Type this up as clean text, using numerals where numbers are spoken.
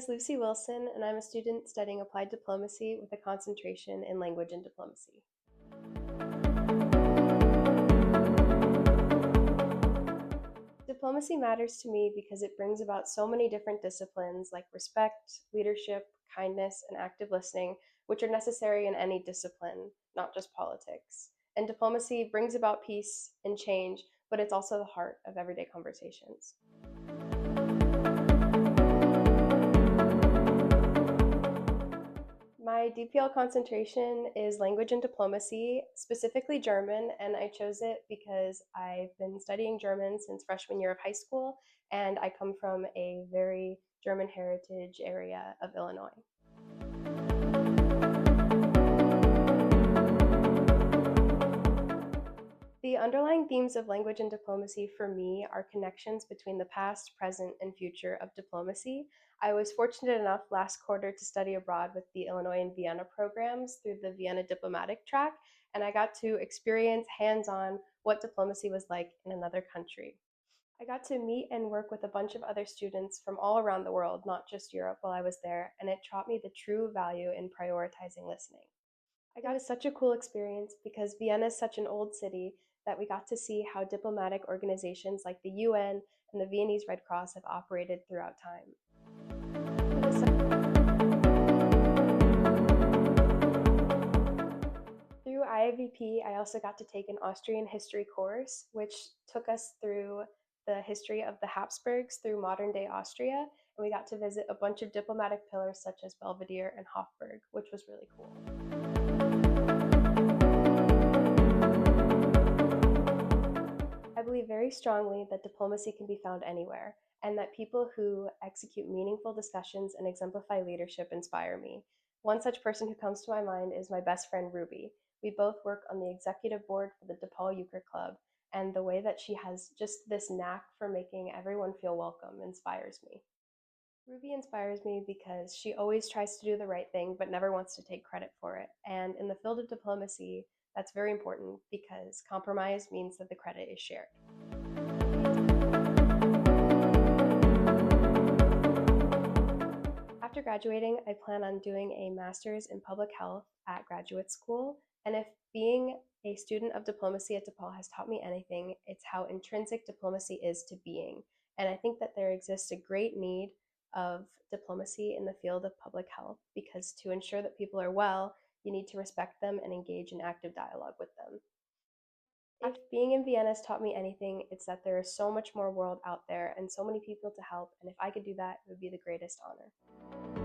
is Lucy Wilson, and I'm a student studying applied diplomacy with a concentration in language and diplomacy. Diplomacy matters to me because it brings about so many different disciplines like respect, leadership, kindness, and active listening, which are necessary in any discipline, not just politics. And diplomacy brings about peace and change, but it's also the heart of everyday conversations. My DPL concentration is language and diplomacy, specifically German, and I chose it because I've been studying German since freshman year of high school, and I come from a very German heritage area of Illinois. The underlying themes of language and diplomacy for me are connections between the past, present, and future of diplomacy. I was fortunate enough last quarter to study abroad with the Illinois and Vienna programs through the Vienna diplomatic track, and I got to experience hands-on what diplomacy was like in another country. I got to meet and work with a bunch of other students from all around the world, not just Europe, while I was there, and it taught me the true value in prioritizing listening. It was such a cool experience because Vienna is such an old city that we got to see how diplomatic organizations like the UN and the Viennese Red Cross have operated throughout time. Through IIVP, I also got to take an Austrian history course, which took us through the history of the Habsburgs through modern day Austria, and we got to visit a bunch of diplomatic pillars such as Belvedere and Hofburg, which was really cool. I believe very strongly that diplomacy can be found anywhere, and that people who execute meaningful discussions and exemplify leadership inspire me. One such person who comes to my mind is my best friend Ruby. We both work on the executive board for the DePaul Euchre Club, and the way that she has just this knack for making everyone feel welcome inspires me. Ruby inspires me because she always tries to do the right thing but never wants to take credit for it. And in the field of diplomacy, that's very important because compromise means that the credit is shared. After graduating, I plan on doing a master's in public health at graduate school. And if being a student of diplomacy at DePaul has taught me anything, it's how intrinsic diplomacy is to being. And I think that there exists a great need of diplomacy in the field of public health because to ensure that people are well, you need to respect them and engage in active dialogue with them. If being in Vienna has taught me anything, it's that there is so much more world out there and so many people to help, and if I could do that, it would be the greatest honor.